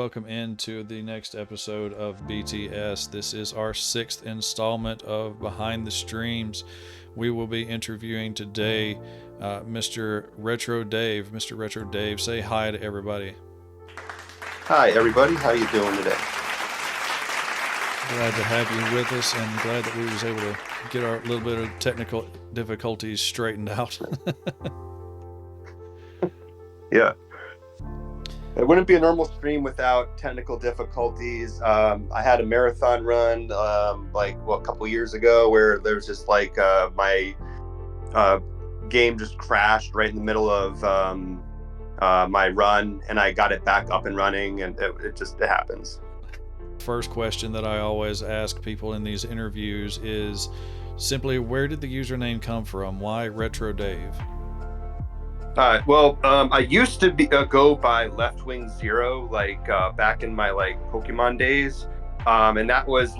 welcome into the next episode of BTS. This is our sixth installment of Behind the Streams. We will be interviewing today Mr. Retro Dave. Mr. Retro Dave, say hi to everybody. Hi, everybody. How you doing today? Glad to have you with us, and glad that we was able to get our little bit of technical difficulties straightened out. Yeah. It wouldn't be a normal stream without technical difficulties. I had a marathon run a couple years ago where there was just my game just crashed right in the middle of my run, and I got it back up and running, and it happens. First question that I always ask people in these interviews is simply, where did the username come from? Why Retro Dave? I used to go by Left Wing Zero, back in my Pokemon days, and that was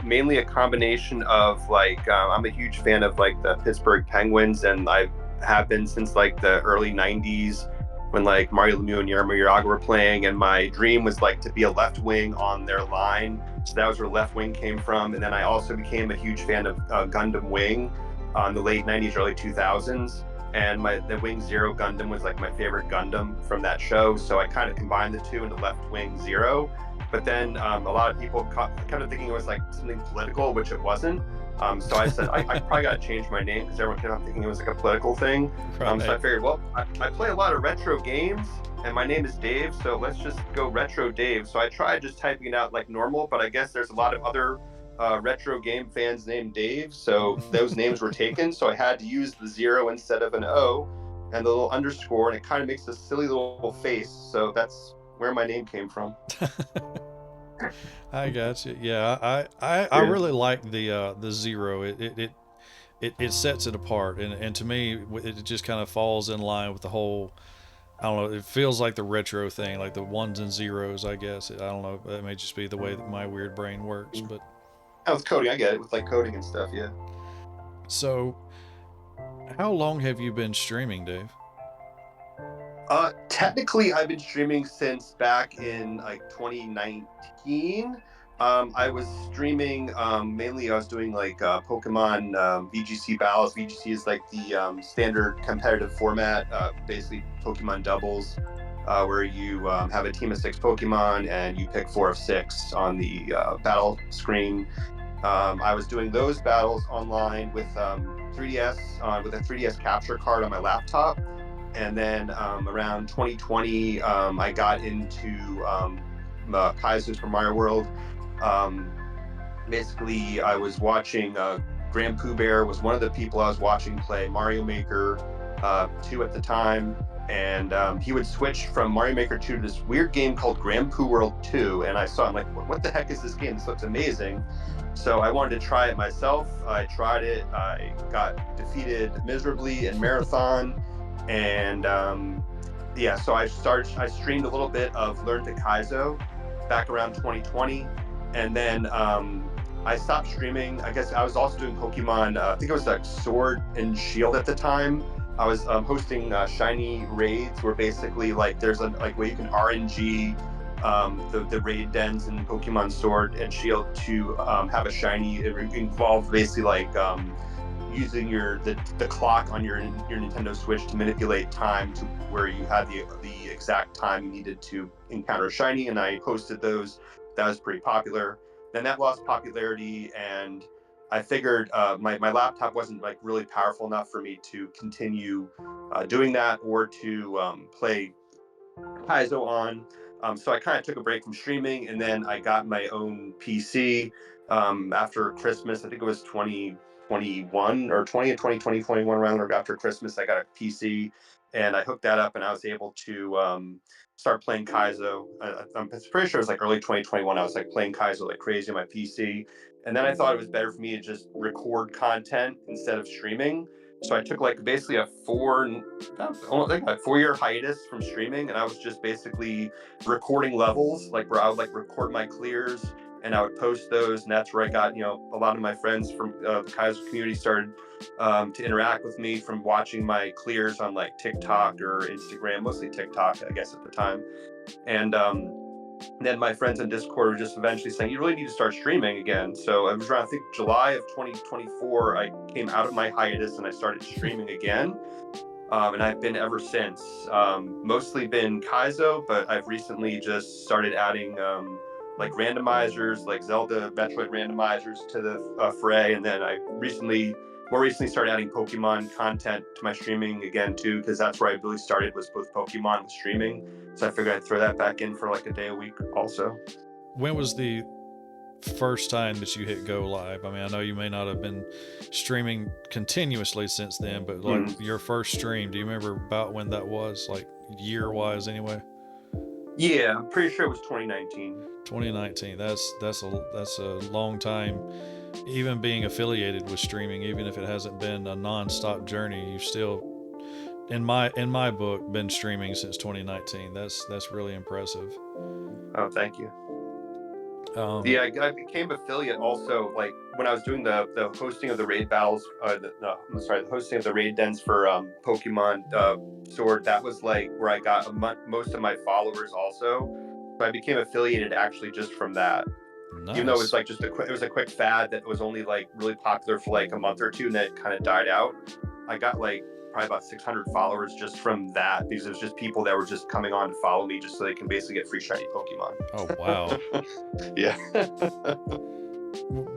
mainly a combination of I'm a huge fan of the Pittsburgh Penguins, and I have been since the early '90s when Mario Lemieux and Jaromir Jagr were playing, and my dream was to be a left wing on their line, so that was where Left Wing came from. And then I also became a huge fan of Gundam Wing in the late '90s, early 2000s. And the Wing Zero Gundam was my favorite Gundam from that show, so I kind of combined the two into Left Wing Zero. But then a lot of people kind of thinking it was something political, which it wasn't. So I said I probably got to change my name because everyone kept thinking it was a political thing. Right. So I figured, well, I play a lot of retro games, and my name is Dave, so let's just go Retro Dave. So I tried just typing it out like normal, but I guess there's a lot of other retro game fans named Dave, so those names were taken. So I had to use the zero instead of an O, and the little underscore, and it kind of makes a silly little face. So that's where my name came from. I got you. Yeah, I really like the zero. It sets it apart, and to me, it just kind of falls in line with the whole. I don't know. It feels like the retro thing, like the ones and zeros. I guess I don't know. That may just be the way that my weird brain works, but. That was coding. I get it with coding and stuff. Yeah. So, how long have you been streaming, Dave? Technically, I've been streaming since back in 2019. I was streaming mainly. I was doing Pokemon VGC battles. VGC is the standard competitive format, basically Pokemon doubles, where you have a team of 6 Pokemon and you pick 4 of 6 on the battle screen. I was doing those battles online with 3DS with a 3DS capture card on my laptop. And then around 2020, I got into Kaizo's from Mario World. Basically, I was watching Grand Pooh Bear was one of the people I was watching play Mario Maker 2 at the time. And he would switch from Mario Maker 2 to this weird game called Grand Pooh World 2. And I saw, I'm like, what the heck is this game? This looks amazing. So I wanted to try it myself. I tried it. I got defeated miserably in Marathon. And so I streamed a little bit of Learn to Kaizo back around 2020. And then I stopped streaming. I guess I was also doing Pokemon. I think it was Sword and Shield at the time. I was hosting shiny raids where basically there's a where you can RNG the raid dens in Pokemon Sword and Shield to have a shiny. It involved basically using the clock on your Nintendo Switch to manipulate time to where you had the exact time you needed to encounter a shiny, and I posted those. That was pretty popular. Then that lost popularity, and I figured my laptop wasn't really powerful enough for me to continue doing that or to play Kaizo on. So I kind of took a break from streaming, and then I got my own PC after Christmas. I think it was 2021 or 2021 around after Christmas. I got a PC and I hooked that up, and I was able to start playing Kaizo. I'm pretty sure it was early 2021. I was playing Kaizo like crazy on my PC, and then I thought it was better for me to just record content instead of streaming. So I took basically a 4-year hiatus from streaming, and I was just basically recording levels, where I would record my clears and I would post those, and that's where I got a lot of my friends from the Kaizo community started to interact with me from watching my clears on TikTok or Instagram, mostly TikTok, I guess at the time. And And then my friends in Discord were just eventually saying, you really need to start streaming again. So it was around, I think, July of 2024, I came out of my hiatus and I started streaming again. And I've been ever since. Mostly been Kaizo, but I've recently just started adding like randomizers, like Zelda, Metroid randomizers to the fray. And then more recently started adding Pokemon content to my streaming again too, because that's where I really started, was both Pokemon and streaming. So I figured I'd throw that back in for like a day a week also. When was the first time that you hit go live? I mean, I know you may not have been streaming continuously since then, but like your first stream, do you remember about when that was, like year wise anyway? Yeah, I'm pretty sure it was 2019. 2019. That's a long time. Even being affiliated with streaming, even if it hasn't been a non-stop journey, you've still, in my book, been streaming since 2019. That's really impressive. Oh, thank you. Yeah, I became affiliate also, like when I was doing the hosting of the raid battles. The hosting of the raid dens for Pokemon Sword. That was like where I got most of my followers also. So I became affiliated actually just from that. Nice. Even though it was like it was a quick fad that was only like really popular for like a month or two, and then it kind of died out. I got like probably about 600 followers just from that, because it was just people that were just coming on to follow me just so they can basically get free shiny Pokemon. Oh wow. Yeah.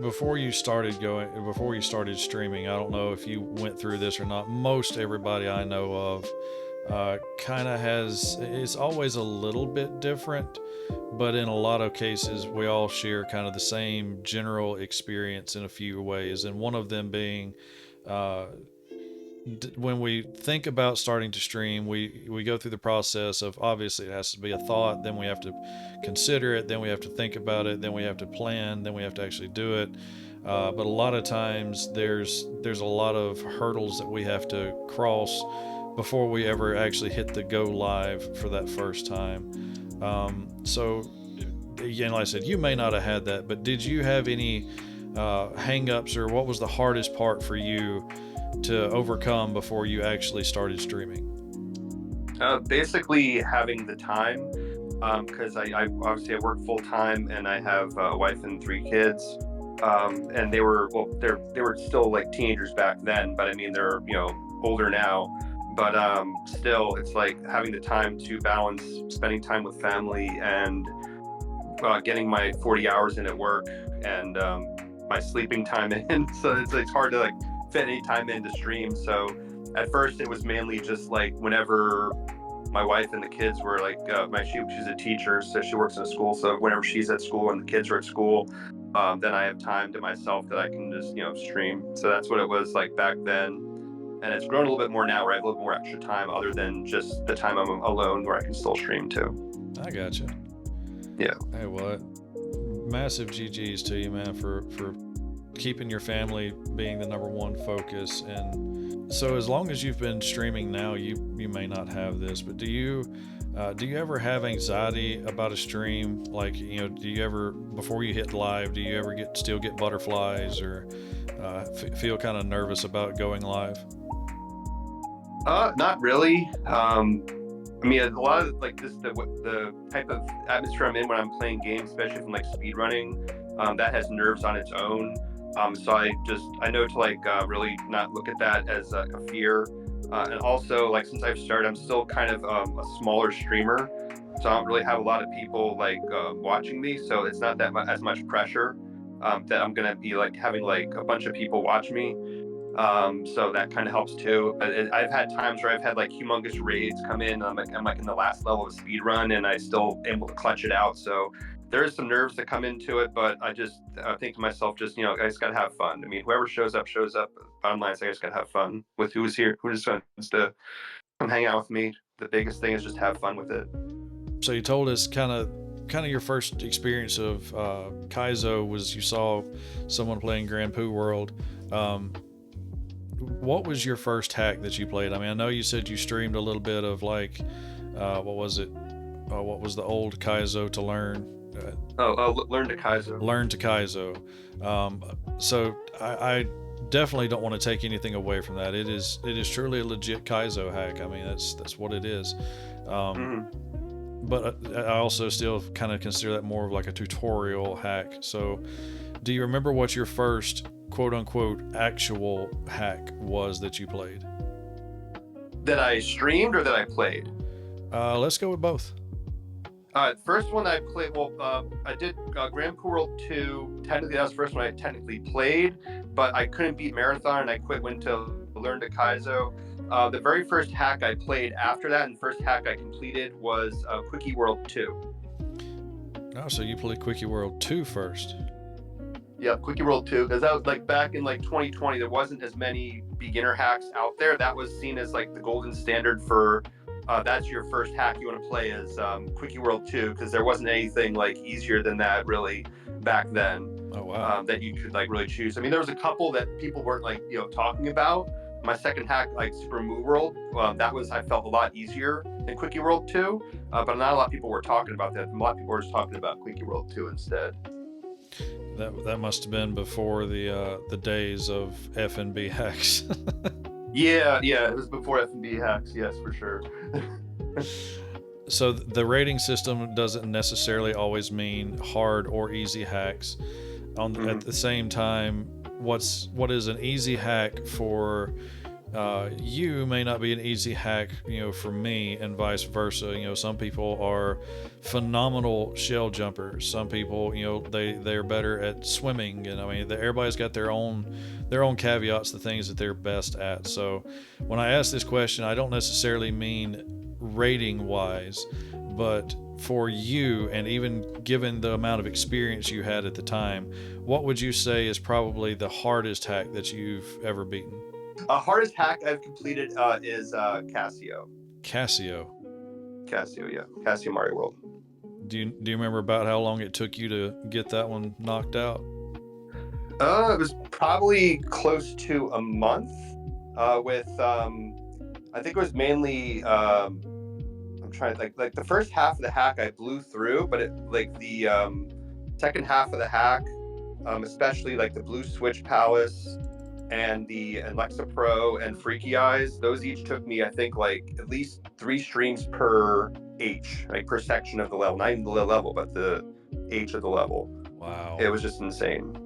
Before you started streaming, I don't know if you went through this or not. Most everybody I know of kind of it's always a little bit different, but in a lot of cases we all share kind of the same general experience in a few ways, and one of them being when we think about starting to stream, we go through the process of, obviously it has to be a thought, then we have to consider it, then we have to think about it, then we have to plan, then we have to actually do it. But a lot of times there's a lot of hurdles that we have to cross before we ever actually hit the go live for that first time. So again, like I said, you may not have had that, but did you have any hang-ups, or what was the hardest part for you to overcome before you actually started streaming? Basically having the time, because I obviously I work full time and I have a wife and 3 kids, and they were still like teenagers back then, but I mean they're older now, but still it's like having the time to balance spending time with family and getting my 40 hours in at work and my sleeping time in. So it's hard to like fit any time in to stream. So at first it was mainly just like whenever my wife and the kids were like she's a teacher, so she works in a school, so whenever she's at school and the kids are at school, then I have time to myself that I can just stream. So that's what it was like back then, and it's grown a little bit more now where I have a little more extra time other than just the time I'm alone where I can still stream too. I gotcha. Yeah. Hey, what massive GGs to you, man, for keeping your family being the number one focus. And so as long as you've been streaming now, you may not have this, but do you ever have anxiety about a stream? Like, do you ever, before you hit live, do you ever still get butterflies, or feel kind of nervous about going live? Not really. I mean, a lot of like the type of atmosphere I'm in when I'm playing games, especially from like speedrunning, that has nerves on its own. So I know to like really not look at that as a fear. And also, like, since I've started, I'm still kind of a smaller streamer, so I don't really have a lot of people like watching me. So it's not that as much pressure that I'm gonna be like having like a bunch of people watch me. So that kind of helps too. But I've had times where I've had like humongous raids come in. I'm like in the last level of speed run, and I still able to clutch it out. So there is some nerves that come into it, but I think to myself, just I just gotta have fun. I mean, whoever shows up. Bottom line is I just gotta have fun with who's here, who just wants to come hang out with me. The biggest thing is just have fun with it. So you told us kind of your first experience of Kaizo was you saw someone playing Granpoo World. What was your first hack that you played? I mean, I know you said you streamed a little bit of like, what was it? What was the old Kaizo to learn? Learn to Kaizo. Learn to Kaizo. So I definitely don't want to take anything away from that. It is truly a legit Kaizo hack. I mean, that's what it is. but I also still kind of consider that more of like a tutorial hack. So, do you remember what your first quote unquote actual hack was that you played? That I streamed or that I played? Let's go with both. First one I played, well, I did Grand Poo World 2. Technically, that was the first one I technically played, but I couldn't beat Marathon and I quit, went to learn to Kaizo. The very first hack I played after that and first hack I completed was Quickie World 2. Oh, so you played Quickie World 2 first. Yeah, Quickie World 2, because that was like back in like 2020, there wasn't as many beginner hacks out there. That was seen as like the golden standard for that's your first hack you want to play is Quickie World 2, because there wasn't anything like easier than that really back then. Oh wow. That you could like really choose. I mean, there was a couple that people weren't like talking about. My second hack, like Super Moo World, that was, I felt, a lot easier than Quickie World 2, but not a lot of people were talking about that. A lot of people were just talking about Quickie World 2 instead. That must have been before the days of FNB hacks. Yeah, it was before FNB hacks, yes, for sure. So the rating system doesn't necessarily always mean hard or easy hacks. At the same time, what is an easy hack for you may not be an easy hack, for me, and vice versa. Some people are phenomenal shell jumpers. Some people, they're better at swimming, and I mean, everybody's got their own caveats, the things that they're best at. So when I ask this question, I don't necessarily mean rating wise, but for you, and even given the amount of experience you had at the time, what would you say is probably the hardest hack that you've ever beaten? Hardest hack I've completed is Casio. Casio, yeah. Casio Mario World. Do you remember about how long it took you to get that one knocked out? It was probably close to a month. With I think it was mainly I'm trying to like the first half of the hack I blew through, but it like the second half of the hack, especially like the Blue Switch Palace and the Alexa Pro and Freaky Eyes, those each took me, I think, like at least 3 streams per H, like per section of the level, not even the level, but the H of the level. Wow. It was just insane.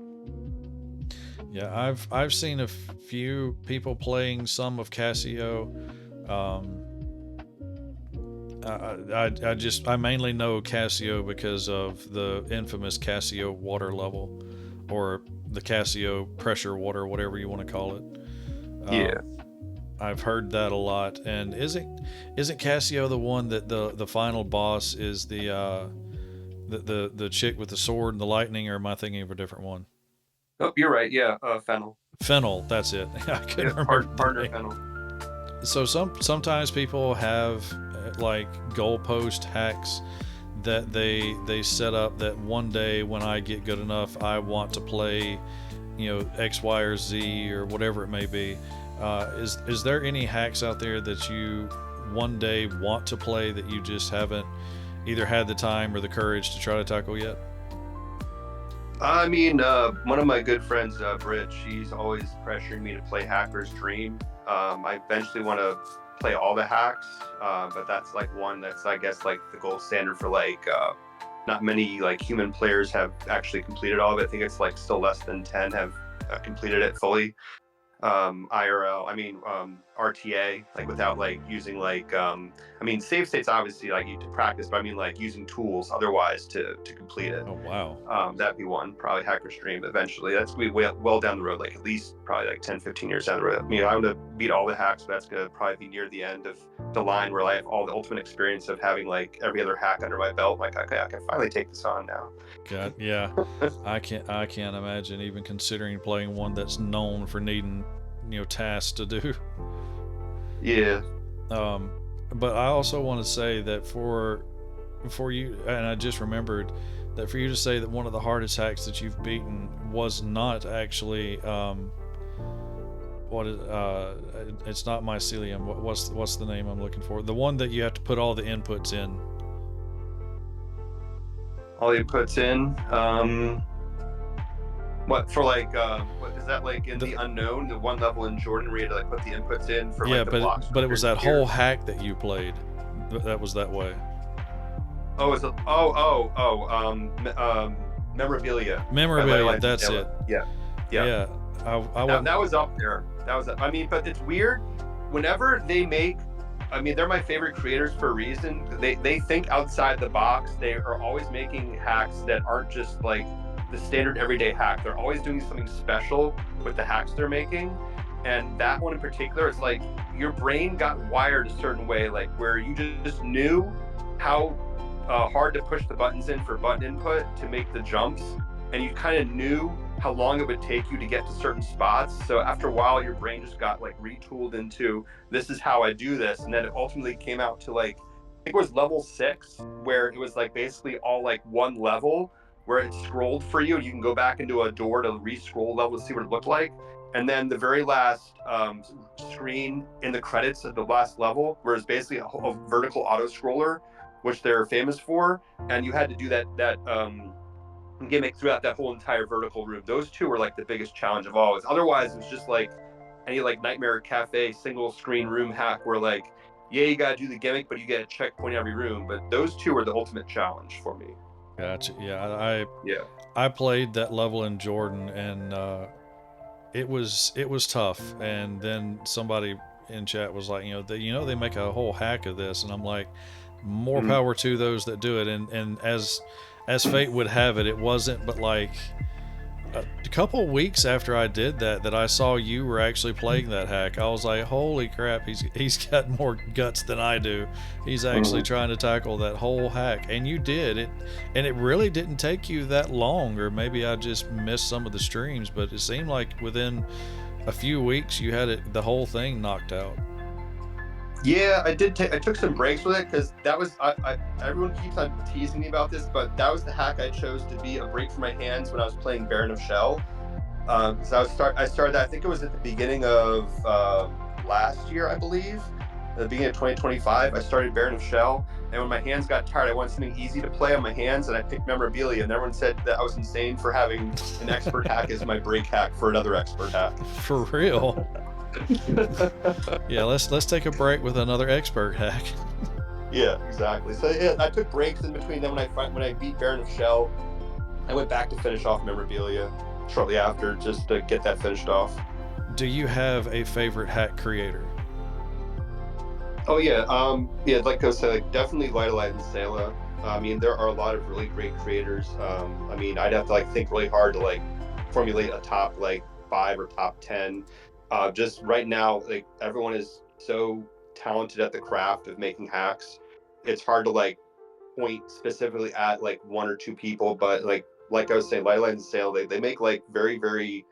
Yeah, I've seen a few people playing some of Casio. I mainly know Casio because of the infamous Casio water level, or the Casio pressure water, whatever you want to call it. Yeah. I've heard that a lot. And isn't Casio the one that the final boss is the chick with the sword and the lightning, or am I thinking of a different one? Oh, you're right. Yeah, Fennel. Fennel, that's it. I couldn't remember. Partner Fennel. So sometimes people have like goalpost hacks that they set up, that one day when I get good enough, I want to play, X, Y, or Z, or whatever it may be. Is there any hacks out there that you one day want to play that you just haven't either had the time or the courage to try to tackle yet? I mean, one of my good friends, Britt, she's always pressuring me to play Hacker's Dream. I eventually want to play all the hacks, but that's like one that's, I guess, like the gold standard for like not many like human players have actually completed all of it. I think it's like still less than 10 have completed it fully. IRL, I mean, RTA, like without like using like, I mean, save states obviously like you to practice, but I mean like using tools otherwise to complete it. Oh wow. That'd be one, probably Hacker Stream eventually. That's gonna be well down the road, like at least probably like 10-15 years down the road. I mean, I'm gonna beat all the hacks, but that's gonna probably be near the end of the line where I have all the ultimate experience of having like every other hack under my belt. Like, okay, I can finally take this on now. God, yeah. I can't imagine even considering playing one that's known for needing tasks to do. Yeah. But I also want to say that for you, and I just remembered that for you to say that one of the hardest hacks that you've beaten was not actually it's not mycelium. What's the name I'm looking for? The one that you have to put all the inputs in. All the inputs in. What for? Like, what is that like in the unknown? The one level in Jordan where you had to like put the inputs in for like the blocks. But it was that whole hack that you played that was that way. Oh, Memorabilia by Light Memorabilia, Light and that's Sailor. it. Yeah, yeah. Yeah, I That went. that was up there. That was, I mean, but it's weird. Whenever they make, I mean, they're my favorite creators for a reason. They think outside the box. They are always making hacks that aren't just like the standard everyday hack. They're always doing something special with the hacks they're making. And that one in particular, it's like your brain got wired a certain way, like where you just knew how hard to push the buttons in for button input to make the jumps, and you kind of knew how long it would take you to get to certain spots. So after a while, your brain just got like retooled into, this is how I do this. And then it ultimately came out to like, I think it was level 6, where it was like basically all like one level where it scrolled for you. You can go back into a door to re-scroll level to see what it looked like. And then the very last screen in the credits of the last level, where it's basically a vertical auto scroller, which they're famous for, and you had to do that gimmick throughout that whole entire vertical room. Those two were like the biggest challenge of all. Otherwise, it was just like any like Nightmare Cafe single screen room hack where like, yeah, you gotta do the gimmick, but you get a checkpoint every room. But those two were the ultimate challenge for me. Gotcha. Yeah, Yeah. I played that level in Jordan, and it was tough. And then somebody in chat was like, they make a whole hack of this, and I'm like, more Mm-hmm. power to those that do it. And as fate would have it, it wasn't but like a couple weeks after I did that I saw you were actually playing that hack. I was like, holy crap, he's got more guts than I do. He's actually Mm-hmm. trying to tackle that whole hack, and you did it. And it really didn't take you that long, or maybe I just missed some of the streams, but it seemed like within a few weeks you had the whole thing knocked out. Yeah, I did. I took some breaks with it because that was everyone keeps on teasing me about this, but that was the hack I chose to be a break for my hands when I was playing Baron of Shell. So I started that. I think it was at the beginning of last year, I believe, at the beginning of 2025. I started Baron of Shell, and when my hands got tired, I wanted something easy to play on my hands, and I picked Memorabilia. And everyone said that I was insane for having an expert hack as my break hack for another expert hack. For real. Yeah, let's take a break with another expert hack. Yeah, exactly. So yeah, I took breaks in between. Then when I beat Baron of Shell, I went back to finish off Memorabilia shortly after, just to get that finished off. Do you have a favorite hack creator? Oh yeah, yeah, like I said, like, definitely Light and Sayla. I mean, there are a lot of really great creators. I mean, I'd have to like think really hard to like formulate a top like 5 or top 10. Just right now, like everyone is so talented at the craft of making hacks. It's hard to like point specifically at like one or two people, but like I was saying, Light and Sayla, they make like very very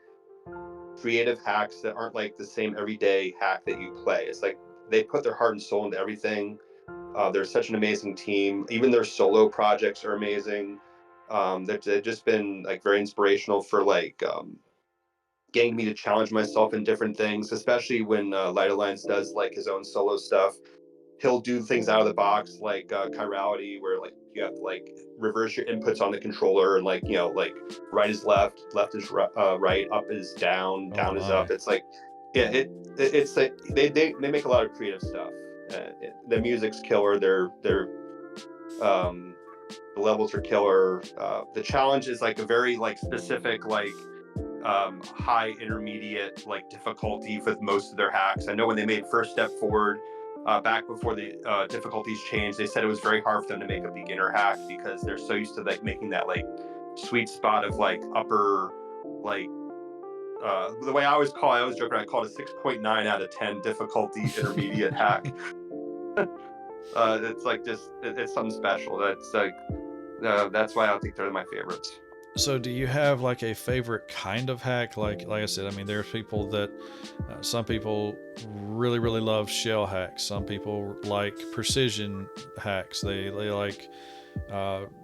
creative hacks that aren't like the same everyday hack that you play. It's like they put their heart and soul into everything. They're such an amazing team. Even their solo projects are amazing. They've just been like very inspirational for like getting me to challenge myself in different things, especially when Light Alliance does like his own solo stuff. He'll do things out of the box like chirality, where like you have to like reverse your inputs on the controller, and like like right is left, left is right, up is down, Oh down is my. up. It's like yeah, it's like they make a lot of creative stuff. The music's killer. They're um, the levels are killer. The challenge is like a very like specific like high intermediate like difficulty with most of their hacks. I know when they made First Step Forward back before the difficulties changed, they said it was very hard for them to make a beginner hack because they're so used to like making that like sweet spot of like upper like the way I always call it, I always joke around, I call it a 6.9 out of 10 difficulty intermediate hack. It's like just it's something special. That's why I think they're my favorites. So do you have like a favorite kind of hack? Like I said, I mean, there's people that some people really love shell hacks. Some people like precision hacks. They like.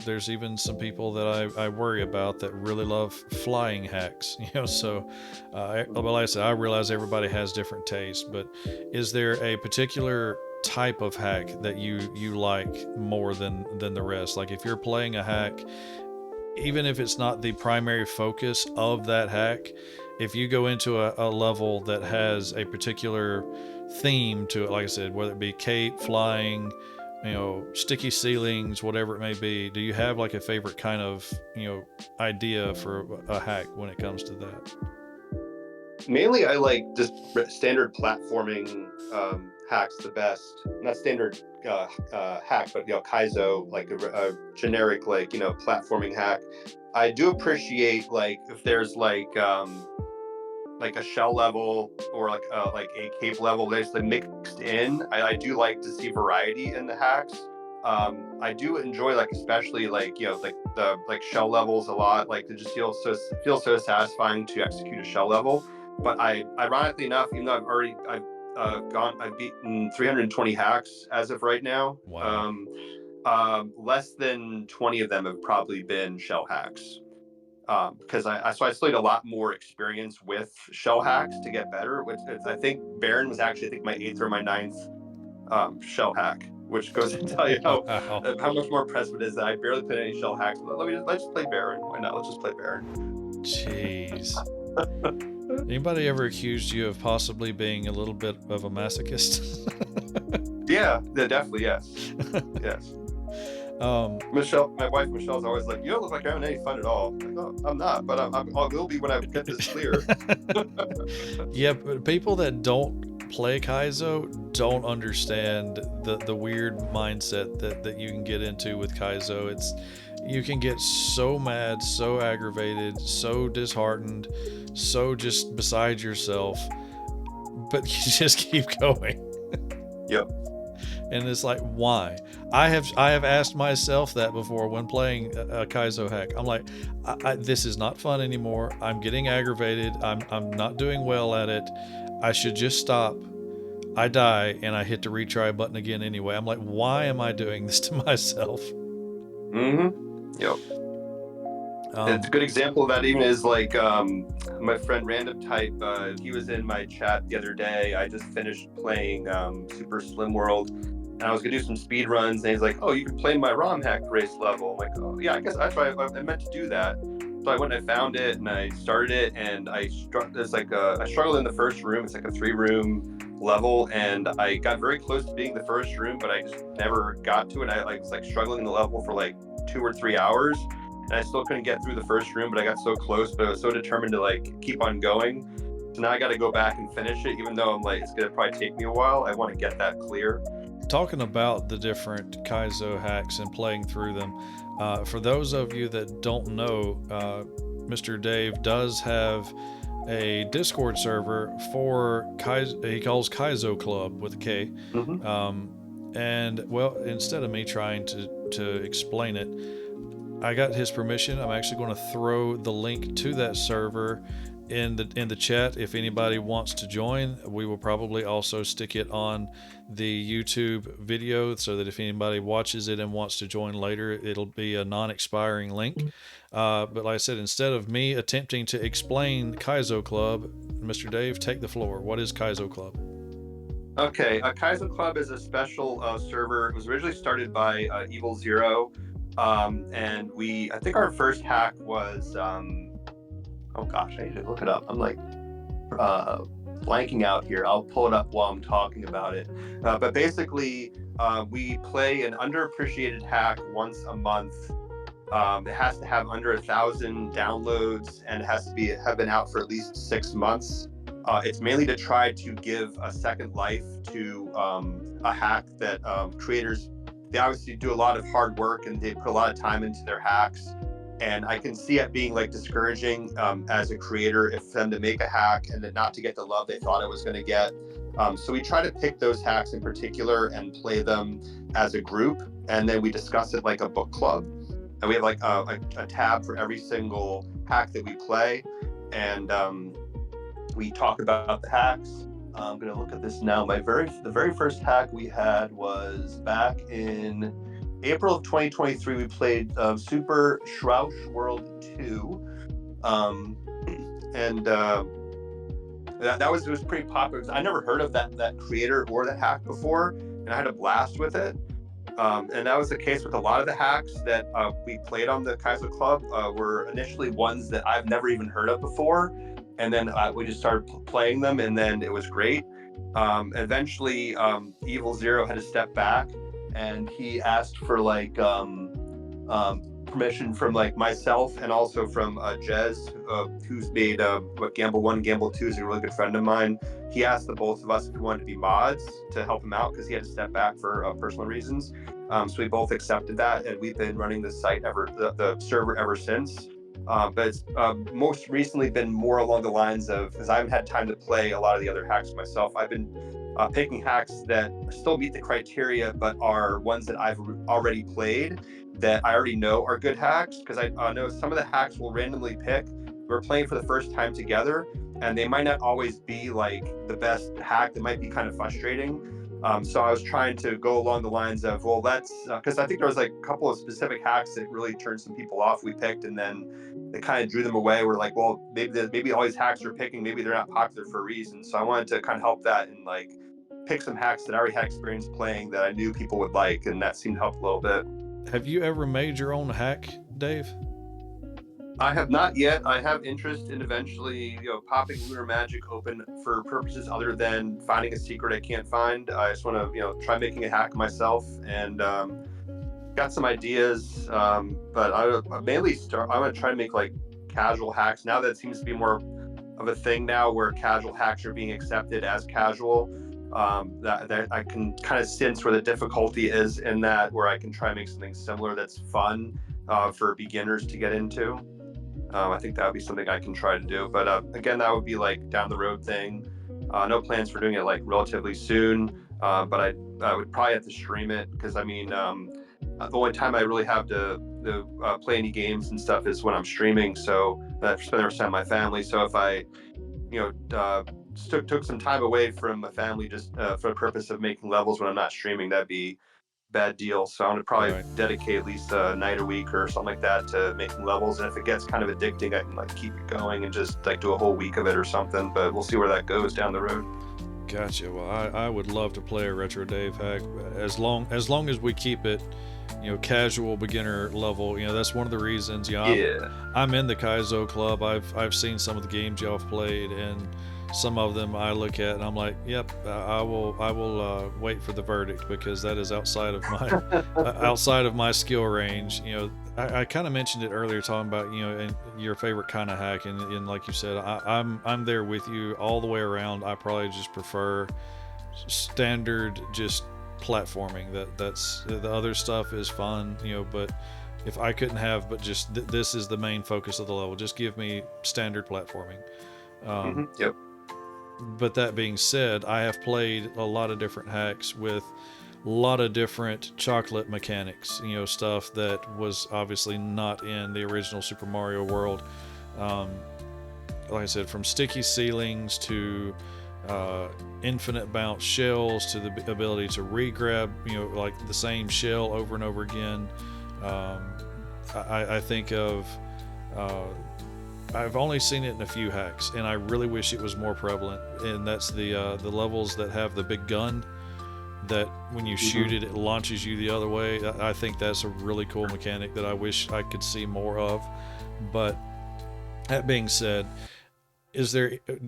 There's even some people that I worry about that really love flying hacks. So well, like I said, I realize everybody has different tastes, but is there a particular type of hack that you like more than the rest? Like if you're playing a hack, even if it's not the primary focus of that hack, if you go into a level that has a particular theme to it, like I said, whether it be cape, flying, sticky ceilings, whatever it may be. Do you have like a favorite kind of, idea for a hack when it comes to that? Mainly, I like just standard platforming hacks the best. Not standard hack, but Kaizo, like a generic platforming hack. I do appreciate like if there's like a shell level or like a cape level that's like mixed in. I do like to see variety in the hacks. I do enjoy like especially like like the like shell levels a lot. Like it just feels so satisfying to execute a shell level. But I ironically enough, even though I've beaten 320 hacks as of right now. Wow. Less than 20 of them have probably been shell hacks. Because I still need a lot more experience with shell hacks to get better. Which I think Baron was actually I think my eighth or my ninth shell hack, which goes to tell you Wow. how much more impressive it is that I barely played any shell hacks. But let's just play Baron. Why not? Let's just play Baron. Jeez. Anybody ever accused you of possibly being a little bit of a masochist? Yeah, definitely, yes, yes. Michelle, my wife Michelle's always like, "You don't look like you're having any fun at all." I'm like, "Oh, I'm not, but I will be when I get this clear." Yeah, but people that don't play Kaizo don't understand the weird mindset that you can get into with Kaizo. You can get so mad, so aggravated, so disheartened, so just beside yourself, but you just keep going. Yep. And it's like, why? I have asked myself that before when playing a Kaizo hack. I'm like, this is not fun anymore. I'm getting aggravated. I'm not doing well at it. I should just stop. I die and I hit the retry button again anyway. I'm like, why am I doing this to myself? Yep. And a good example of that even is like my friend Random Type. He was in my chat the other day. I just finished playing Super Slim World, and I was gonna do some speed runs. And he's like, "Oh, you can play my ROM hack race level." I'm like, "Oh yeah, I guess I meant to do that." So I went and I found it and I started it, and I struggled in the first room. It's like a 3-room level, and I got very close to being the first room, but I just never got to it. I was like struggling in the level for like 2 or 3 hours. And I still couldn't get through the first room, but I got so close, but I was so determined to like keep on going. So now I got to go back and finish it, even though I'm like, it's going to probably take me a while. I want to get that clear. Talking about the different Kaizo hacks and playing through them, for those of you that don't know, Mr. Dave does have a Discord server for Kaizo. He calls Kaizo Club with a K. And well, instead of me trying to explain it, I got his permission. I'm actually going to throw the link to that server in the chat. If anybody wants to join, we will probably also stick it on the YouTube video so that if anybody watches it and wants to join later, it'll be a non-expiring link. But like I said, instead of me attempting to explain Kaizo Club, Mr. Dave, take the floor. What is Kaizo Club? Okay, Kaizo Club is a special server. It was originally started by Evil Zero. And I think our first hack was, oh gosh, I need to look it up. I'm like blanking out here. I'll pull it up while I'm talking about it. But basically, we play an underappreciated hack once a month. It has to have under 1,000 downloads and it has to have been out for at least 6 months. It's mainly to try to give a second life to a hack that creators, they obviously do a lot of hard work and they put a lot of time into their hacks. And I can see it being like discouraging as a creator for them to make a hack and then not to get the love they thought it was going to get. So we try to pick those hacks in particular and play them as a group. And then we discuss it like a book club. And we have like a tab for every single hack that we play. And we talk about the hacks. I'm gonna look at this now. The very first hack we had was back in April of 2023. We played Super Shroush World 2, and it was pretty popular. I never heard of that creator or the hack before, and I had a blast with it. And that was the case with a lot of the hacks that we played on the Kaizo Club were initially ones that I've never even heard of before. And then we just started playing them, and then it was great. Eventually, Evil Zero had to step back, and he asked for like permission from like myself and also from Jez, who's made what Gamble 1, Gamble 2 is a really good friend of mine. He asked the both of us if we wanted to be mods to help him out because he had to step back for personal reasons. So we both accepted that, and we've been running the site the server ever since. But it's most recently been more along the lines of, because I haven't had time to play a lot of the other hacks myself, I've been picking hacks that still meet the criteria, but are ones that I've already played, that I already know are good hacks. Because I know some of the hacks will randomly pick. We're playing for the first time together, and they might not always be like the best hack. They might be kind of frustrating. So I was trying to go along the lines of, well, let's, because I think there was like a couple of specific hacks that really turned some people off we picked, and then they kind of drew them away. We're like, well, maybe all these hacks we're picking, maybe they're not popular for a reason. So I wanted to kind of help that and like pick some hacks that I already had experience playing that I knew people would like, and that seemed to help a little bit. Have you ever made your own hack, Dave? I have not yet. I have interest in eventually, popping Lunar Magic open for purposes other than finding a secret I can't find. I just want to, try making a hack myself, and got some ideas. But I mainly I'm going to try to make like casual hacks now that it seems to be more of a thing now where casual hacks are being accepted as casual. That I can kind of sense where the difficulty is in that, where I can try to make something similar that's fun for beginners to get into. I think that would be something I can try to do. But again, that would be like down the road thing. No plans for doing it like relatively soon. But I would probably have to stream it, because I mean, the only time I really have to play any games and stuff is when I'm streaming. So I spend the rest of my family. So if I, took some time away from my family just for the purpose of making levels when I'm not streaming, that'd be bad deal. So I'm gonna probably dedicate at least a night a week or something like that to making levels, and if it gets kind of addicting, I can like keep it going and just like do a whole week of it or something. But we'll see where that goes down the road. Gotcha. Well, I would love to play a Retro Dave hack as long as we keep it, casual beginner level. That's one of the reasons. I'm in the Kaizo club. I've seen some of the games y'all have played, and some of them I look at and I'm like, yep, I will wait for the verdict, because that is outside of my outside of my skill range. I kind of mentioned it earlier, talking about and your favorite kind of hack, and like you said, I'm there with you all the way around. I probably just prefer standard just platforming. That's the other stuff is fun, but if I couldn't have, but just this is the main focus of the level, just give me standard platforming. Yep. But that being said, I have played a lot of different hacks with a lot of different chocolate mechanics, stuff that was obviously not in the original Super Mario World. Like I said, from sticky ceilings to infinite bounce shells to the ability to re-grab, like the same shell over and over again. I think of I've only seen it in a few hacks, and I really wish it was more prevalent. And that's the levels that have the big gun that when you shoot it, it launches you the other way. I think that's a really cool mechanic that I wish I could see more of. But that being said,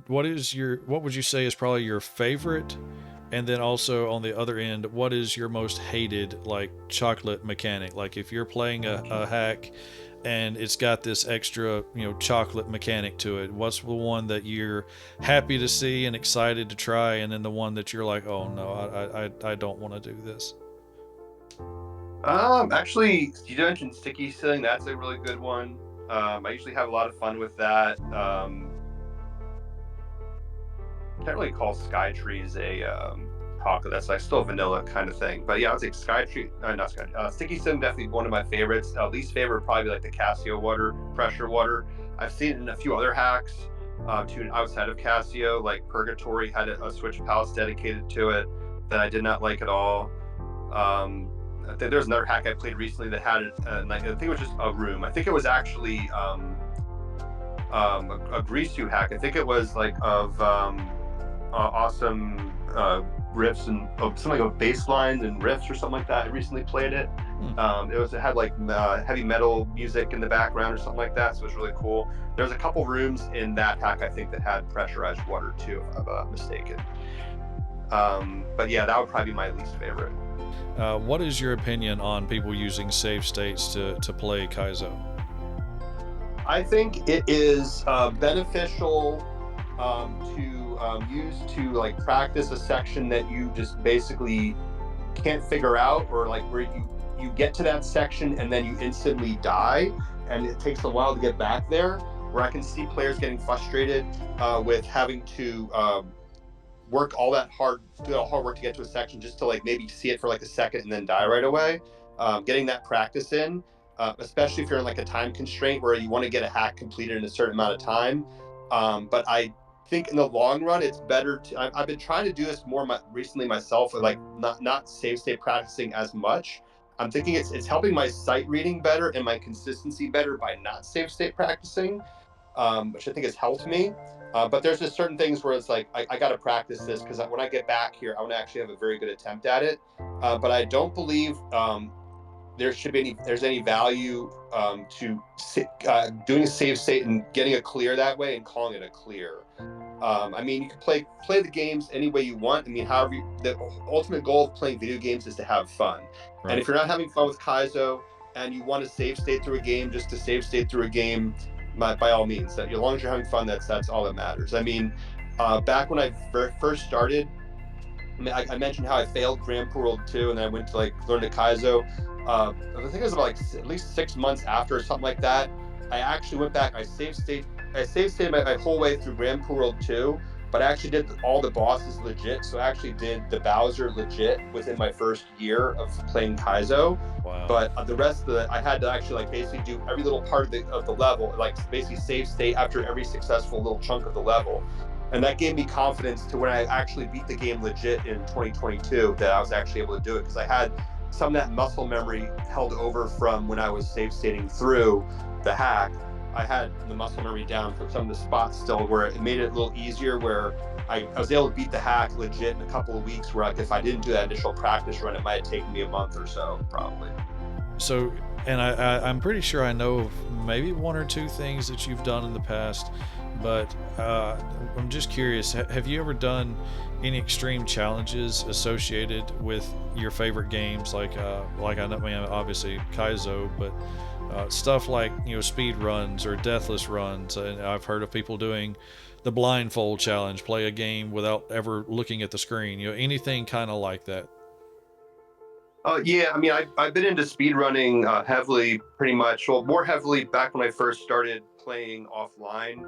what would you say is probably your favorite? And then also on the other end, what is your most hated like chocolate mechanic? Like if you're playing a hack and it's got this extra, chocolate mechanic to it, what's the one that you're happy to see and excited to try, and then the one that you're like, oh no, I don't want to do this? Actually, you mentioned sticky ceiling. That's a really good one. I usually have a lot of fun with that. Can't really call Sky Trees a taco. That's like still vanilla kind of thing. But yeah, I would say Sticky Sim definitely one of my favorites. Least favorite would probably be like the Casio water, pressure water. I've seen it in a few other hacks to outside of Casio, like Purgatory had a Switch Palace dedicated to it that I did not like at all. I think there's another hack I played recently that had it, I think it was just a room. I think it was actually a Grisu hack. I think it was like of awesome riffs and something like bass lines and riffs or something like that. I recently played it. It had like heavy metal music in the background or something like that, so it was really cool. There's a couple rooms in that hack I think that had pressurized water too, if I'm mistaken. But yeah, that would probably be my least favorite. What is your opinion on people using save states to play Kaizo? I think it is beneficial to use to like practice a section that you just basically can't figure out, or like where you get to that section and then you instantly die and it takes a while to get back there, where I can see players getting frustrated with having to work all that hard, do all hard work to get to a section just to like maybe see it for like a second and then die right away. Getting that practice in, especially if you're in like a time constraint where you want to get a hack completed in a certain amount of time. But I think in the long run, it's better to. I've been trying to do this more recently myself, like not save state practicing as much. I'm thinking it's helping my sight reading better and my consistency better by not save state practicing, which I think has helped me. But there's just certain things where it's like I got to practice this because when I get back here, I want to actually have a very good attempt at it. But I don't believe there's any value to doing a save state and getting a clear that way and calling it a clear. I mean, you can play the games any way you want. I mean, the ultimate goal of playing video games is to have fun. And Right. if you're not having fun with Kaizo and you want to save state through a game just to save state through a game, by all means, that as long as you're having fun, that's all that matters. I mean, back when I first started, I mean, I mentioned how I failed Grand Poo World 2 and then I went to like learn the Kaizo. I think it was about like at least 6 months after or something like that. I actually went back. I saved state my whole way through Grand Poo World 2, but I actually did all the bosses legit. So I actually did the Bowser legit within my first year of playing Kaizo. Wow. But the rest of I had to actually like basically do every little part of the level, like basically save state after every successful little chunk of the level. And that gave me confidence to when I actually beat the game legit in 2022 that I was actually able to do it because I had some of that muscle memory held over from when I was save stating through the hack. I had the muscle memory down from some of the spots still where it made it a little easier, where I was able to beat the hack legit in a couple of weeks, where like if I didn't do that initial practice run, it might have taken me a month or so probably. So, and I'm pretty sure I know of maybe one or two things that you've done in the past, but I'm just curious. Have you ever done any extreme challenges associated with your favorite games? Like I know, I mean, obviously Kaizo, but stuff like speed runs or deathless runs. And I've heard of people doing the blindfold challenge, play a game without ever looking at the screen. Anything kind of like that. Yeah, I mean, I've been into speedrunning heavily, pretty much. Well, more heavily back when I first started playing offline.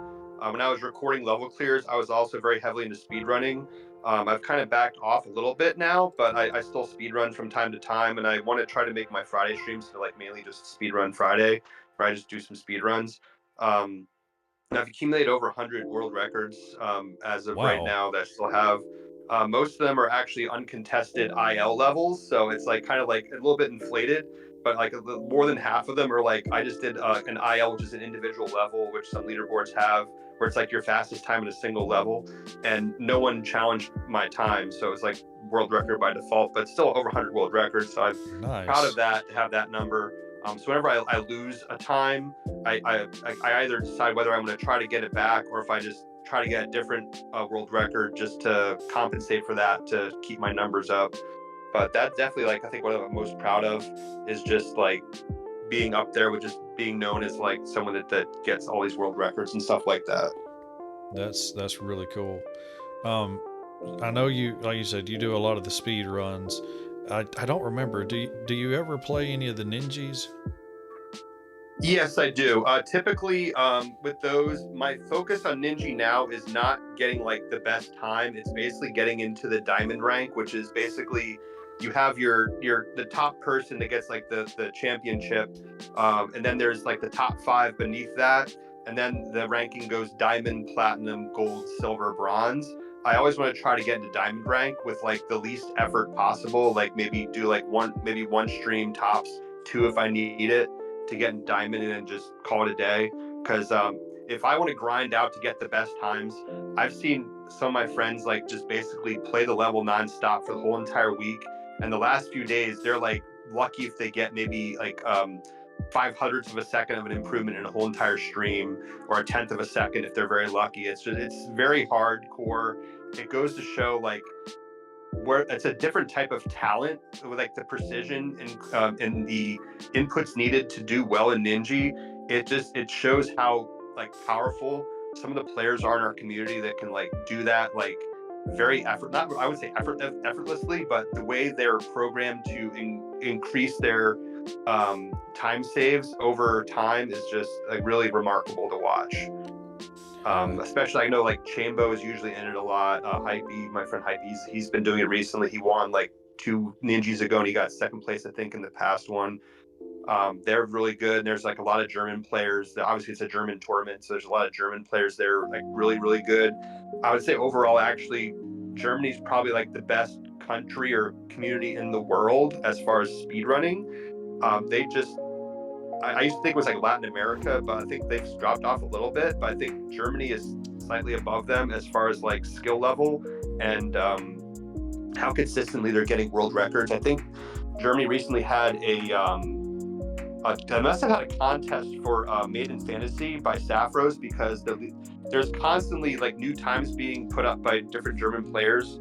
When I was recording level clears, I was also very heavily into speedrunning. I've kind of backed off a little bit now, but I still speedrun from time to time, and I want to try to make my Friday streams to like mainly just speedrun Friday, where I just do some speedruns. Um, and I've accumulated over 100 world records as of right Wow. now that I still have. Most of them are actually uncontested IL levels, so it's like kind of like a little bit inflated, but like more than half of them are like I just did an IL, which is an individual level, which some leaderboards have, where it's like your fastest time in a single level, and no one challenged my time, so it's like world record by default, but still over 100 world records. So I'm proud of Nice. that to have that number. So whenever I lose a time, I either decide whether I'm going to try to get it back or if I just try to get a different world record just to compensate for that to keep my numbers up. But that's definitely like I think what I'm most proud of is just like being up there with just being known as like someone that gets all these world records and stuff like that. That's really cool. Um, I know you, like you said, you do a lot of the speed runs. I don't remember. Do you ever play any of the ninjas? Yes, I do. Typically, with those, my focus on Ninja now is not getting like the best time. It's basically getting into the diamond rank, which is basically you have your the top person that gets like the championship, and then there's like the top five beneath that, and then the ranking goes diamond, platinum, gold, silver, bronze. I always want to try to get into diamond rank with like the least effort possible. Like maybe do like maybe one stream tops, two if I need it to get in diamond and then just call it a day. Because if I want to grind out to get the best times, I've seen some of my friends like just basically play the level nonstop for the whole entire week. And the last few days, they're like lucky if they get maybe like 5 hundredths of a second of an improvement in a whole entire stream, or a tenth of a second if they're very lucky. It's very hardcore. It goes to show like where it's a different type of talent with like the precision and the inputs needed to do well in Ninja. It shows how like powerful some of the players are in our community that can like do that like very effort not I would say effortlessly, but the way they're programmed to increase their time saves over time is just like really remarkable to watch. Yeah. Especially I know like Chambo is usually in it a lot. Hypey, my friend Hypey, he's been doing it recently. He won like 2 Ninjas ago and he got second place, I think, in the past one. They're really good. There's like a lot of German players. Obviously, it's a German tournament, so there's a lot of German players there, like really, really good. I would say overall, actually, Germany's probably like the best country or community in the world as far as speedrunning. They just I used to think it was like Latin America, but I think they've dropped off a little bit. But I think Germany is slightly above them as far as like skill level and how consistently they're getting world records. I think Germany recently had they must have had a contest for Maiden Fantasy by Sapphiros because there's constantly like new times being put up by different German players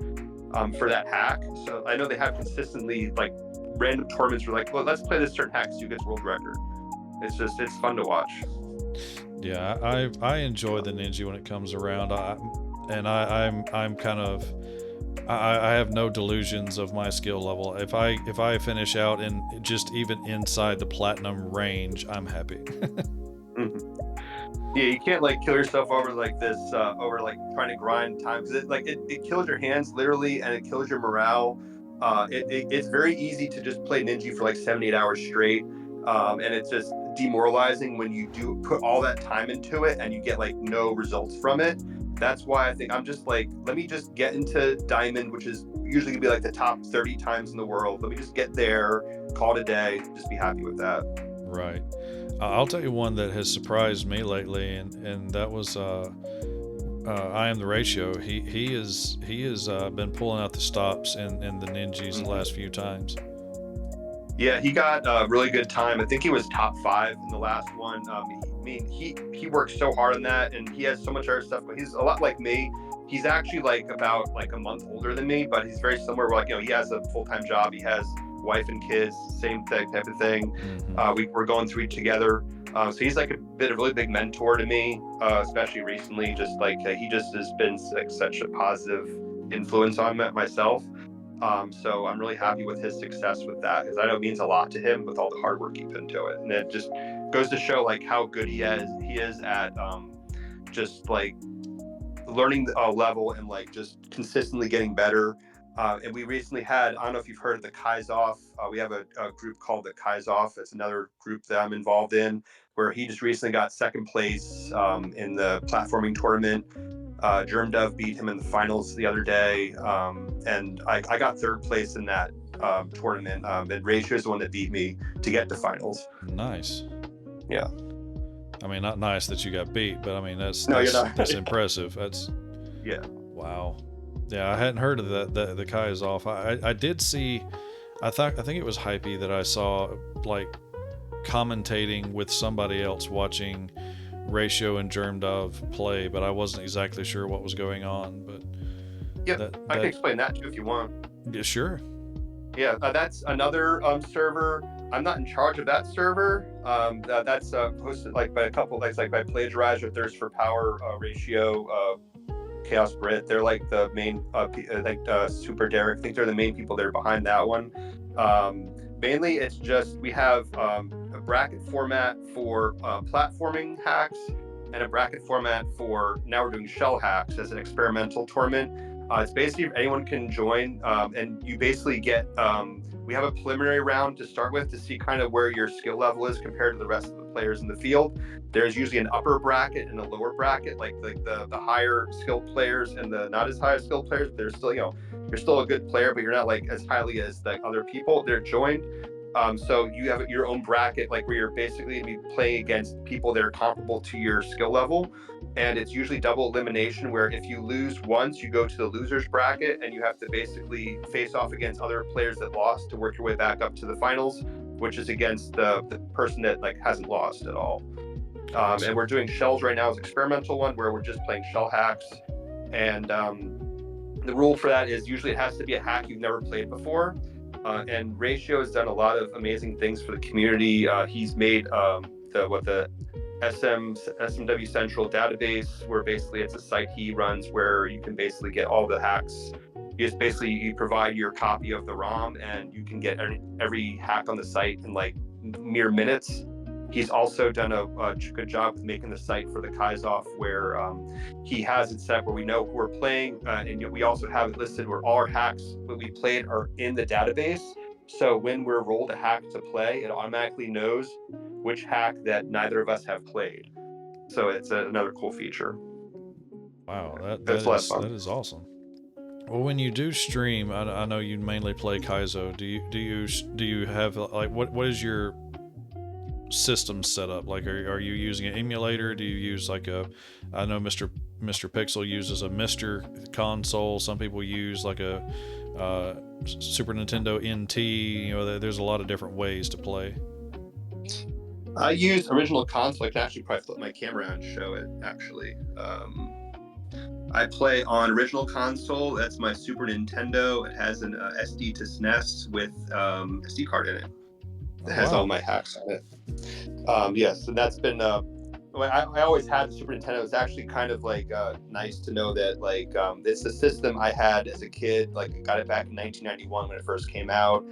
for that hack. So I know they have consistently like random tournaments where like, well, let's play this certain hack so you get world record. It's fun to watch. Yeah, I enjoy the Ninja when it comes around. I'm kind of I have no delusions of my skill level. If I finish out in just even inside the platinum range, I'm happy. Mm-hmm. Yeah, you can't like kill yourself over like this over like trying to grind time because it kills your hands literally and it kills your morale. It's very easy to just play Ninja for like 7-8 hours straight, and it's just demoralizing when you do put all that time into it and you get like no results from it. That's why I think I'm just like, let me just get into Diamond, which is usually gonna be like the top 30 times in the world. Let me just get there, call it a day, just be happy with that. Right. I'll tell you one that has surprised me lately, and that was I am the ratio. He has been pulling out the stops in the Ninjas the last few times. Yeah, he got a really good time. I think he was top 5 in the last one. He works so hard on that, and he has so much other stuff. But he's a lot like me. He's actually like about like a month older than me, but he's very similar. Like he has a full-time job. He has wife and kids, same thing type of thing. We're going through it together. So he's like a really big mentor to me, especially recently. Just like he just has been like such a positive influence on myself. So I'm really happy with his success with that because I know it means a lot to him with all the hard work he put into it, and it just goes to show like how good he is at just like learning the level and like just consistently getting better. And we recently had, I don't know if you've heard of the Kaizoff. We have a group called the Kaizoff. It's another group that I'm involved in where he just recently got second place in the platforming tournament. Germdove beat him in the finals the other day, and I got third place in that tournament. And Ratio is the one that beat me to get to finals. Nice. Yeah. I mean, not nice that you got beat, but I mean that's impressive. That's wow. Yeah, I hadn't heard of the Kaizoff. I did see. I think it was Hypey that I saw like commentating with somebody else watching Ratio and Germdove play, but I wasn't exactly sure what was going on. But yeah, I can explain that too if you want. Yeah, sure. Yeah, that's another server. I'm not in charge of that server. That's hosted like by a couple, like by Plagiarize or Thirst for Power, Ratio, Chaos Brit. They're like the main, Super Derek. I think they're the main people that are behind that one. Mainly, it's just we have a bracket format for platforming hacks and a bracket format for now we're doing shell hacks as an experimental tournament. It's basically anyone can join, and you basically get. We have a preliminary round to start with to see kind of where your skill level is compared to the rest of the players in the field. There's usually an upper bracket and a lower bracket, like the higher skilled players and the not as high skilled players. They're still, you're still a good player, but you're not like as highly as the other people. They're joined. So you have your own bracket, like where you're basically going to be playing against people that are comparable to your skill level. And it's usually double elimination, where if you lose once, you go to the losers bracket and you have to basically face off against other players that lost to work your way back up to the finals, which is against the person that like hasn't lost at all. And we're doing shells right now as experimental one where we're just playing shell hacks. And The rule for that is usually it has to be a hack you've never played before. And Ratio has done a lot of amazing things for the community. He's made the SMW Central database, where basically it's a site he runs where you can basically get all the hacks. You provide your copy of the ROM and you can get every hack on the site in like mere minutes. He's also done a good job with making the site for the Kaizoff, where he has it set where we know who we're playing, and we also have it listed where all our hacks that we played are in the database. So when we're rolled a hack to play, it automatically knows which hack that neither of us have played. So it's another cool feature. Wow, that is awesome. Well, when you do stream, I know you mainly play Kaizo. Do you have like what is your system set up? Like, are you using an emulator? Do you use like I know Mr. Pixel uses a Mister console. Some people use like a Super Nintendo NT. You know, there's a lot of different ways to play. I use original console. I can actually probably flip my camera and show it. Actually, I play on original console. That's my Super Nintendo. It has an SD to SNES with SD card in it. It has all my hacks on it. Yes, and that's been. I always had the Super Nintendo. It's actually kind of like nice to know that like it's a system I had as a kid. Like I got it back in 1991 when it first came out.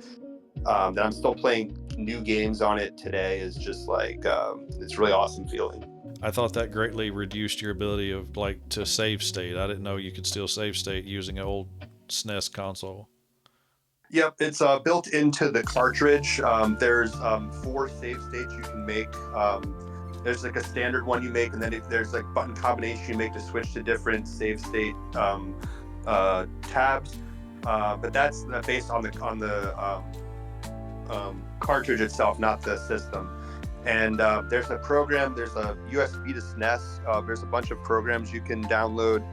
That I'm still playing new games on it today is just like it's really awesome feeling. I thought that greatly reduced your ability of like to save state. I didn't know you could still save state using an old SNES console. Yep, it's built into the cartridge. There's 4 save states you can make. There's like a standard one you make, and then there's like button combination you make to switch to different save state tabs. But that's based on the cartridge itself, not the system. And there's a program, there's a USB to SNES. There's a bunch of programs you can download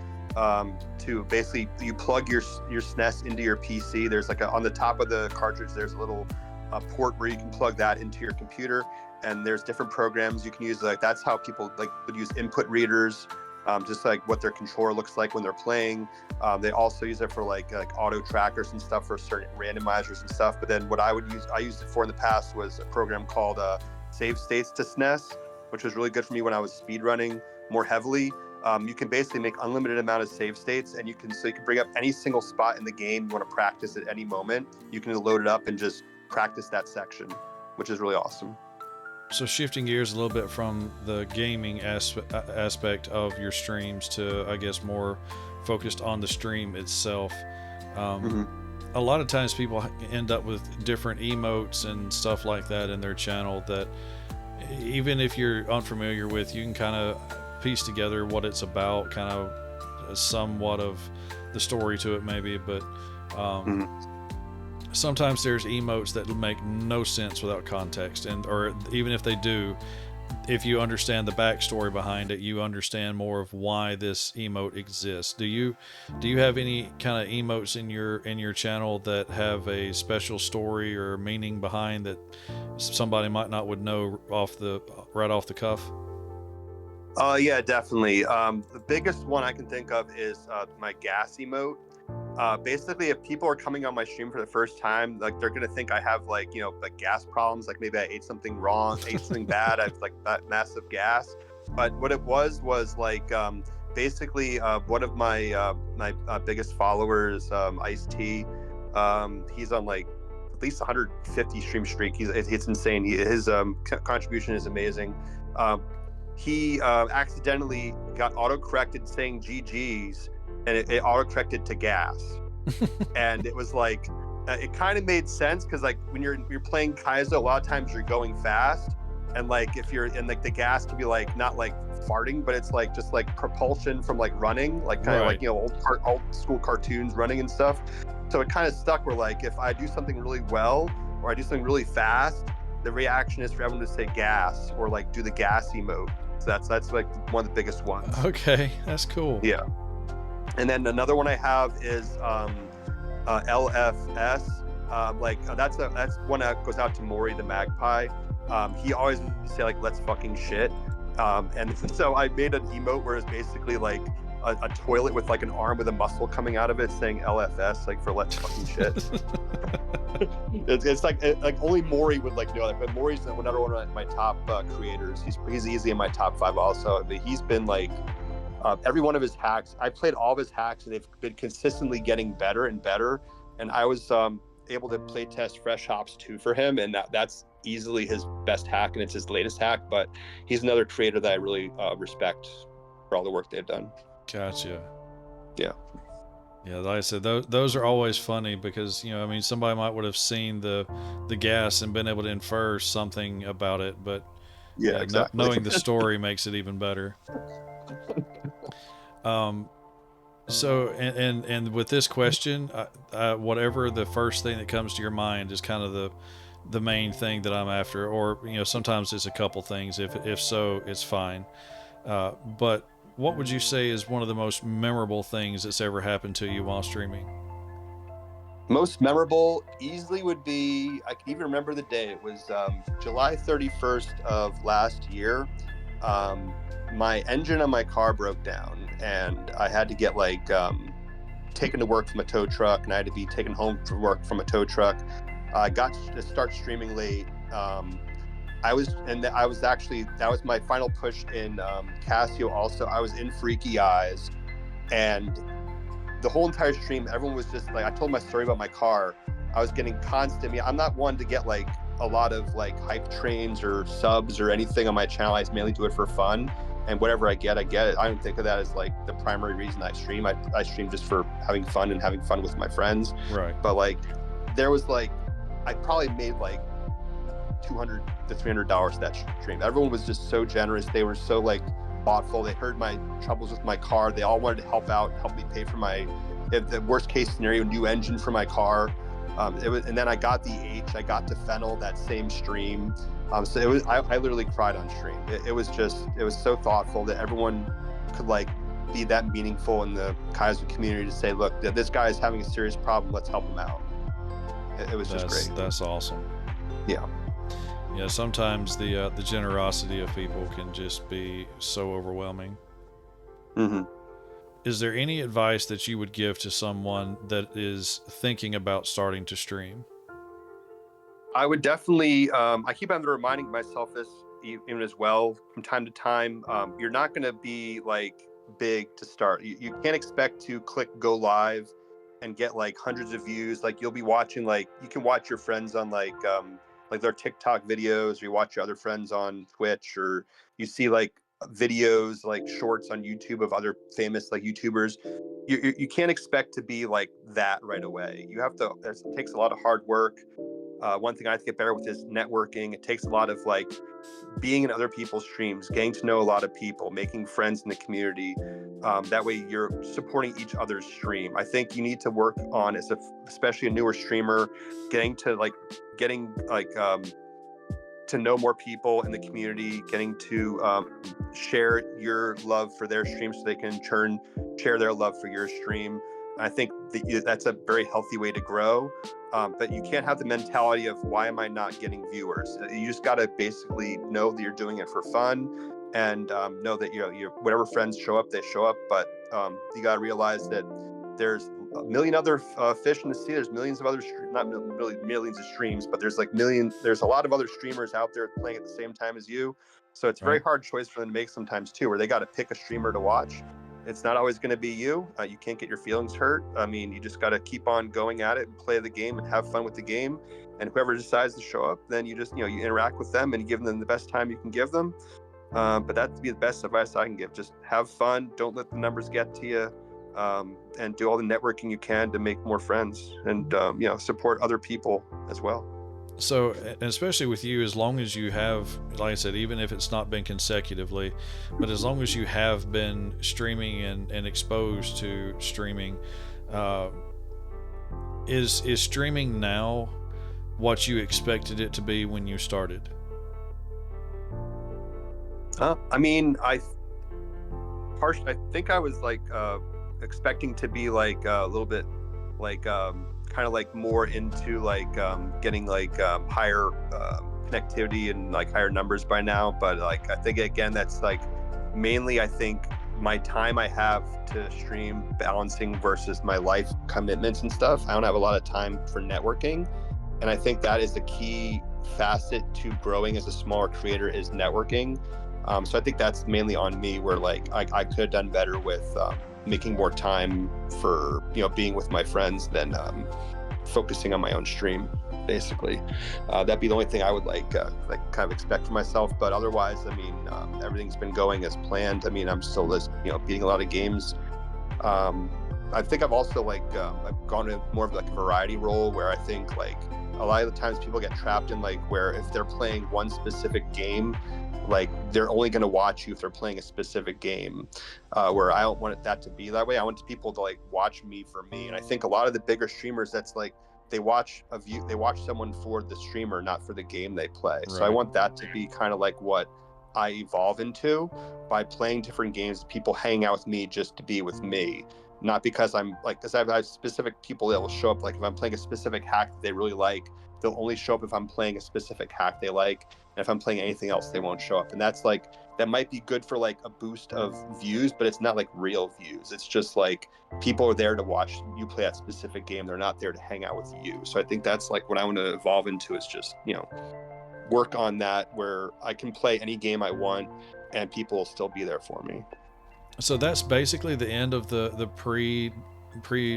to basically, you plug your SNES into your PC. There's like on the top of the cartridge, there's a little port where you can plug that into your computer. And there's different programs you can use. Like that's how people like would use input readers, just like what their controller looks like when they're playing. They also use it for like auto trackers and stuff for certain randomizers and stuff. But then what I used it for in the past was a program called Save States to SNES, which was really good for me when I was speedrunning more heavily. You can basically make unlimited amount of save states, and you can bring up any single spot in the game you want to practice at any moment. You can load it up and just practice that section, which is really awesome. So shifting gears a little bit from the gaming aspect of your streams to, I guess, more focused on the stream itself. A lot of times people end up with different emotes and stuff like that in their channel that even if you're unfamiliar with, you can kind of piece together what it's about, kind of somewhat of the story to it maybe, but sometimes there's emotes that make no sense without context, or even if they do, if you understand the backstory behind it, you understand more of why this emote exists. Do you have any kind of emotes in your channel that have a special story or meaning behind that somebody might not would know right off the cuff? Yeah, definitely. The biggest one I can think of is my gas emote. Basically, if people are coming on my stream for the first time, like they're gonna think I have like like gas problems, like maybe I ate something wrong, ate something bad. I have like that massive gas. But what it was like basically one of my biggest followers, Ice-T. He's on like at least 150 stream streak. It's insane. His contribution is amazing. He accidentally got auto-corrected saying GG's, and it auto-corrected to gas. And it was like, it kind of made sense, because like when you're playing Kaizo, a lot of times you're going fast, and like if you're in like the gas can be like not like farting, but it's like just like propulsion from like running, like kind of like old school cartoons running and stuff. So it kind of stuck where like if I do something really well or I do something really fast, the reaction is for everyone to say gas or like do the gas emote. So that's like one of the biggest ones. Okay, that's cool. Yeah. And then another one I have is LFS. That's one that goes out to Maury the Magpie. He always would say like, let's fucking shit. And so I made an emote where it's basically like a toilet with like an arm with a muscle coming out of it saying LFS, like for let's fucking shit. It's like only Maury would like know that, but Maury's another one of my top creators. He's easily in my top 5 also. But he's been like every one of his hacks. I played all of his hacks, and they've been consistently getting better and better. And I was able to play test Fresh Hops 2 for him, and that's easily his best hack, and it's his latest hack. But he's another creator that I really respect for all the work they've done. Gotcha. Yeah. Yeah, like I said, those are always funny because, you know, I mean, somebody might would have seen the gas and been able to infer something about it, but yeah, exactly. Knowing the story makes it even better. So, and with this question, whatever the first thing that comes to your mind is kind of the main thing that I'm after, or, you know, sometimes it's a couple things. If so, it's fine. But what would you say is one of the most memorable things that's ever happened to you while streaming? Most memorable easily would be, I can even remember the day. It was July 31st of last year. My engine on my car broke down, and I had to get like taken to work from a tow truck, and I had to be taken home from work from a tow truck. I got to start streaming late. That was my final push in Casio also. I was in Freaky Eyes, and the whole entire stream, everyone was just like, I told my story about my car. I was getting constant, I'm not one to get like a lot of like hype trains or subs or anything on my channel. I mainly do it for fun, and whatever I get it. I don't think of that as like the primary reason I stream. I stream just for having fun and having fun with my friends. Right. But like, there was like, I probably made like $200 to $300 that stream. Everyone was just so generous. They were so like thoughtful. They heard my troubles with my car. They all wanted to help out, help me pay for my, if the worst case scenario, new engine for my car. And then I got the H. I got to Fennel that same stream. So it was. I literally cried on stream. It was so thoughtful that everyone could like be that meaningful in the Kaizo community to say, look, this guy is having a serious problem. Let's help him out. It was just great. That's awesome. Yeah. Yeah, sometimes the generosity of people can just be so overwhelming. Mm-hmm. Is there any advice that you would give to someone that is thinking about starting to stream? I would definitely, I keep on reminding myself this even as well from time to time. You're not going to be like big to start. You can't expect to click go live and get like hundreds of views. Like you'll be watching, like you can watch your friends on like their TikTok videos, or you watch your other friends on Twitch, or you see like videos, like shorts on YouTube of other famous like YouTubers. You can't expect to be like that right away. You have to, it takes a lot of hard work. One thing I have to get better with is networking. It takes a lot of like being in other people's streams, getting to know a lot of people, making friends in the community. That way you're supporting each other's stream. I think you need to work on, especially a newer streamer, getting to know more people in the community, getting to share your love for their stream so they can in turn share their love for your stream. I think that's a very healthy way to grow. But you can't have the mentality of, why am I not getting viewers? You just got to basically know that you're doing it for fun, and know that your whatever friends show up, they show up. But you got to realize that there's a million other fish in the sea. There's millions of other, not really millions of streams, but there's a lot of other streamers out there playing at the same time as you. So it's a very hard choice for them to make sometimes too, where they got to pick a streamer to watch. It's not always going to be you. You can't get your feelings hurt. I mean, you just got to keep on going at it and play the game and have fun with the game. And whoever decides to show up, then you just, you interact with them and give them the best time you can give them. But that'd be the best advice I can give. Just have fun. Don't let the numbers get to you. And do all the networking you can to make more friends, and support other people as well. So, and especially with you, as long as you have, like I said, even if it's not been consecutively, but as long as you have been streaming and exposed to streaming, is streaming now what you expected it to be when you started? I mean, I think I was like expecting to be like a little bit like kind of like more into like getting like higher connectivity and like higher numbers by now. But like I think again, that's like mainly, I think my time I have to stream balancing versus my life commitments and stuff, I don't have a lot of time for networking. And I think that is the key facet to growing as a smaller creator is networking. So I think that's mainly on me, where like I could have done better with making more time for being with my friends than focusing on my own stream. Basically, that'd be the only thing I would like kind of expect for myself. But otherwise, I mean, everything's been going as planned. I mean, I'm still just beating a lot of games. I think I've also I've gone to more of like a variety role, where I think like a lot of the times people get trapped in like where if they're playing one specific game, like they're only going to watch you if they're playing a specific game, where I don't want that to be that way. I want people to like watch me for me. And I think a lot of the bigger streamers, that's like they watch someone for the streamer, not for the game they play. Right. So I want that to be kind of like what I evolve into by playing different games. People hang out with me just to be with me, not because I'm like, because I have specific people that will show up. Like if I'm playing a specific hack that they really like, they'll only show up if I'm playing a specific hack they like. And if I'm playing anything else, they won't show up. And that's like, that might be good for like a boost of views, but it's not like real views. It's just like people are there to watch you play that specific game. They're not there to hang out with you. So I think that's like what I want to evolve into, is just, work on that, where I can play any game I want and people will still be there for me. So that's basically the end of the pre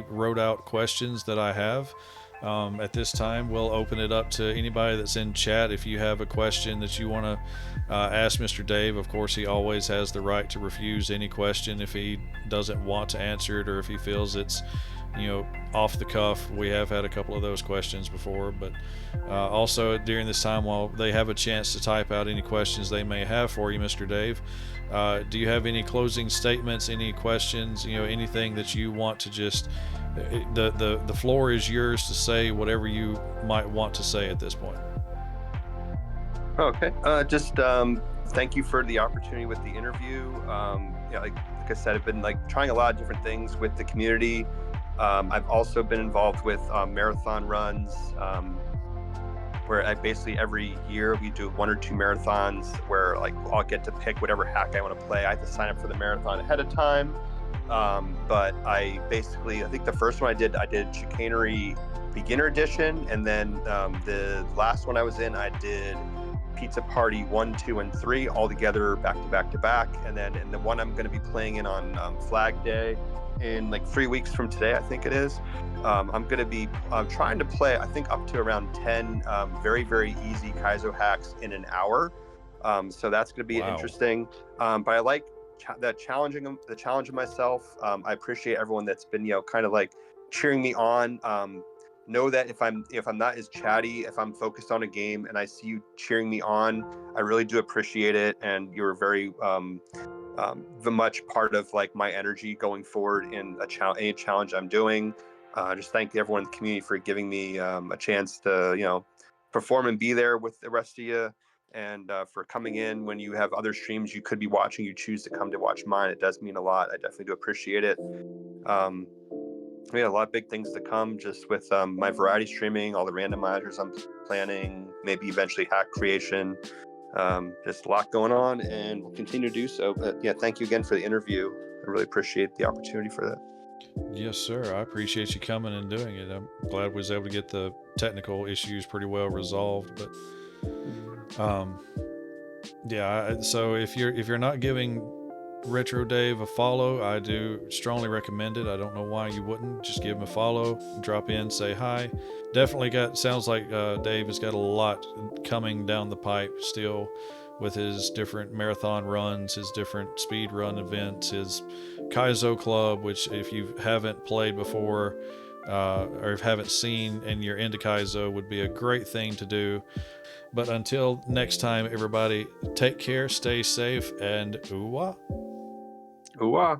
wrote out questions that I have. At this time, we'll open it up to anybody that's in chat. If you have a question that you want to ask Mr. Dave, of course, he always has the right to refuse any question if he doesn't want to answer it, or if he feels it's off the cuff. We have had a couple of those questions before, but also during this time, while they have a chance to type out any questions they may have for you, Mr. Dave, do you have any closing statements, any questions, anything that you want to just, the floor is yours to say whatever you might want to say at this point. Okay. Just thank you for the opportunity with the interview. Like I said, I've been like trying a lot of different things with the community. I've also been involved with marathon runs, where I basically every year we do 1 or 2 marathons where like I'll get to pick whatever hack I want to play. I have to sign up for the marathon ahead of time. But I think the first one I did Chicanery Beginner Edition. And then the last one I was in, I did Pizza Party 1, 2, and 3 all together back to back to back. And then in the one I'm going to be playing in on Flag Day in like 3 weeks from today, I think it is. I'm going to be trying to play, I think, up to around 10 very, very easy Kaizo hacks in an hour. So that's going to be interesting. But I like the challenge of myself. I appreciate everyone that's been, kind of like cheering me on. Know that if I'm not as chatty, if I'm focused on a game and I see you cheering me on, I really do appreciate it. And you're very much part of like my energy going forward in any challenge I'm doing. Just thank everyone in the community for giving me a chance to, perform and be there with the rest of you, and for coming in when you have other streams you could be watching, you choose to come to watch mine. It does mean a lot. I definitely do appreciate it. We have a lot of big things to come just with my variety streaming, all the randomizers I'm planning, maybe eventually hack creation. Just a lot going on, and we'll continue to do so. But yeah, thank you again for the interview. I really appreciate the opportunity for that. Yes, sir. I appreciate you coming and doing it. I'm glad we was able to get the technical issues pretty well resolved. But yeah, so if you're not giving Retro Dave a follow, I do strongly recommend it. I don't know why you wouldn't. Just give him a follow, drop in, say hi. Definitely sounds like Dave has got a lot coming down the pipe still, with his different marathon runs, his different speed run events, his Kaizo Club, which if you haven't played before or if haven't seen and you're into Kaizo, would be a great thing to do. But until next time, everybody, take care, stay safe, and ooh-wah. Ooh-wah.